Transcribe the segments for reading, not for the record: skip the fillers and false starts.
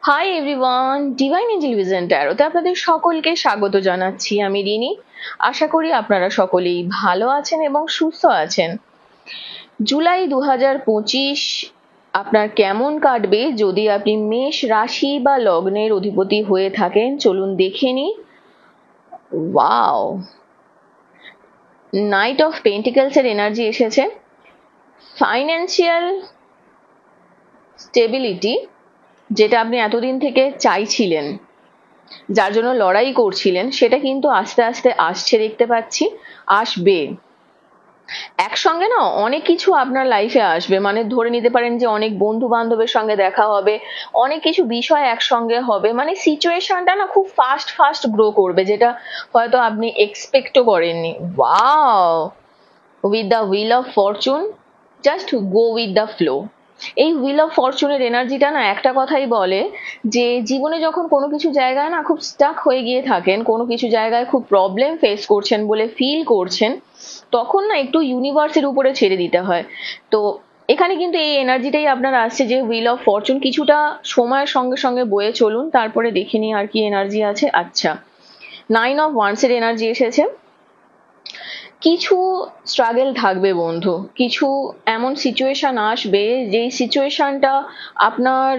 High everyone, divine angel vision ট্যারোতে আপনাদের সকলকে স্বাগত জানাচ্ছি। আমি রিনি। আশা করি আপনারা সকলেই ভালো আছেন এবং সুস্থ আছেন। জুলাই 2025 আপনার কেমন কাটবে যদি আপনি মেষ রাশি বা লগ্নের অধিপতি হয়ে থাকেন? চলুন দেখে নিই। ওয়াও, নাইট অফ পেন্টিকলস এর এনার্জি এসেছে। ফাইন্যান্সিয়াল স্টেবিলিটি, যেটা আপনি এতদিন থেকে চাইছিলেন, যার জন্য লড়াই করছিলেন, সেটা কিন্তু আস্তে আস্তে আসছে দেখতে পাচ্ছি, আসবে। একসঙ্গে না অনেক কিছু আপনার লাইফে আসবে, মানে ধরে নিতে পারেন যে অনেক বন্ধু বান্ধবের সঙ্গে দেখা হবে, অনেক কিছু বিষয় একসঙ্গে হবে, মানে সিচুয়েশনটা না খুব ফাস্ট ফাস্ট গ্রো করবে, যেটা হয়তো আপনি এক্সপেক্টও করেননি। Wow, with the wheel of Fortune, just go with the flow. এই হুইল অফ ফরচুনের এনার্জিটা না একটা কথাই বলে যে জীবনে যখন কোনো কিছু জায়গায় না খুব স্টাক হয়ে গিয়ে থাকেন, কোনো কিছু জায়গায় খুব প্রবলেম ফেস করছেন বলে ফিল করছেন, তখন না একটু ইউনিভার্সের উপরে ছেড়ে দিতে হয়। তো এখানে কিন্তু এই এনার্জিটাই আপনার আসছে যে হুইল অফ ফরচুন। কিছুটা সময়ের সঙ্গে সঙ্গে বয়ে চলুন, তারপরে দেখে নিই আর কি এনার্জি আছে। আচ্ছা, 9 অফ ওয়ান্ডস এর এনার্জি এসেছে। কিছু স্ট্রাগল থাকবে বন্ধু, কিছু এমন সিচুয়েশন আসবে যেই সিচুয়েশনটা আপনার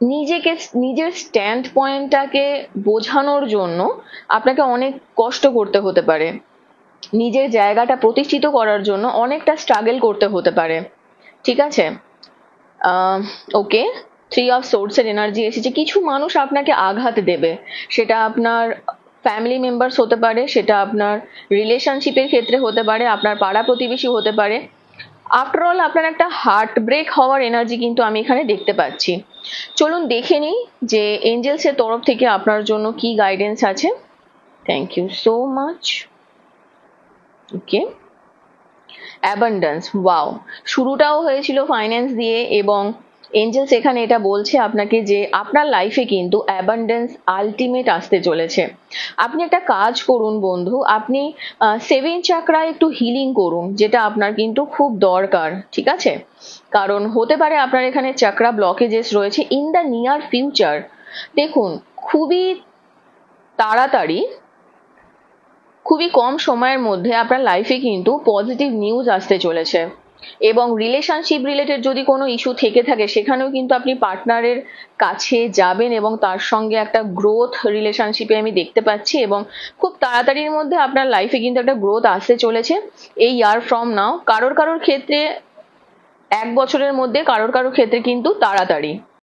নিজেকে, নিজের স্ট্যান্ড পয়েন্টটাকে বোঝানোর জন্য আপনাকে অনেক কষ্ট করতে হতে পারে, নিজের জায়গাটা প্রতিষ্ঠিত করার জন্য অনেকটা স্ট্রাগল করতে হতে পারে। ঠিক আছে, ওকে। 3 অফ সোর্ডস এর এনার্জি এসেছে। কিছু মানুষ আপনাকে আঘাত দেবে, সেটা আপনার ফ্যামিলি মেম্বার্স হতে পারে, সেটা আপনার রিলেশনশিপের ক্ষেত্রে হতে পারে, আপনার পাড়া প্রতিবেশী হতে পারে। আফটারঅল আপনার একটা হার্ট ব্রেক হওয়ার এনার্জি কিন্তু আমি এখানে দেখতে পাচ্ছি। চলুন দেখে নিই যে এঞ্জেলস এর তরফ থেকে আপনার জন্য কি গাইডেন্স আছে। Thank you so much. Okay, abundance. Wow, শুরুটাও হয়েছিল ফাইন্যান্স দিয়ে, এবং এঞ্জেলস এখানে এটা বলছে আপনাকে যে আপনার লাইফে কিন্তু অ্যাবান্ডেন্স আলটিমেট আসতে চলেছে। আপনি একটা কাজ করুন বন্ধু, আপনি 7 চাকরায় একটু হিলিং করুন, যেটা আপনার কিন্তু খুব দরকার। ঠিক আছে, কারণ হতে পারে আপনার এখানে চাকরা ব্লকেজেস রয়েছে ইন দ্য নিয়ার ফিউচার। দেখুন, খুবই তাড়াতাড়ি, খুবই কম সময়ের মধ্যে আপনার লাইফে কিন্তু পজিটিভ নিউজ আসতে চলেছে। এবং রিলেশনশিপ রিলেটেড যদি কোনো ইস্যু থেকে থাকে, সেখানেও কিন্তু আপনি পার্টনারের কাছে যাবেন এবং তার সঙ্গে একটা গ্রোথ রিলেশনশিপে আমি দেখতে পাচ্ছি, এবং খুব তাড়াতাড়ির মধ্যে আপনার লাইফে কিন্তু একটা গ্রোথ আসতে চলেছে এই ইয়ার ফ্রম নাও। কারোর কারোর ক্ষেত্রে 1 বছরের মধ্যে, কারোর কারোর ক্ষেত্রে কিন্তু তাড়াতাড়ি।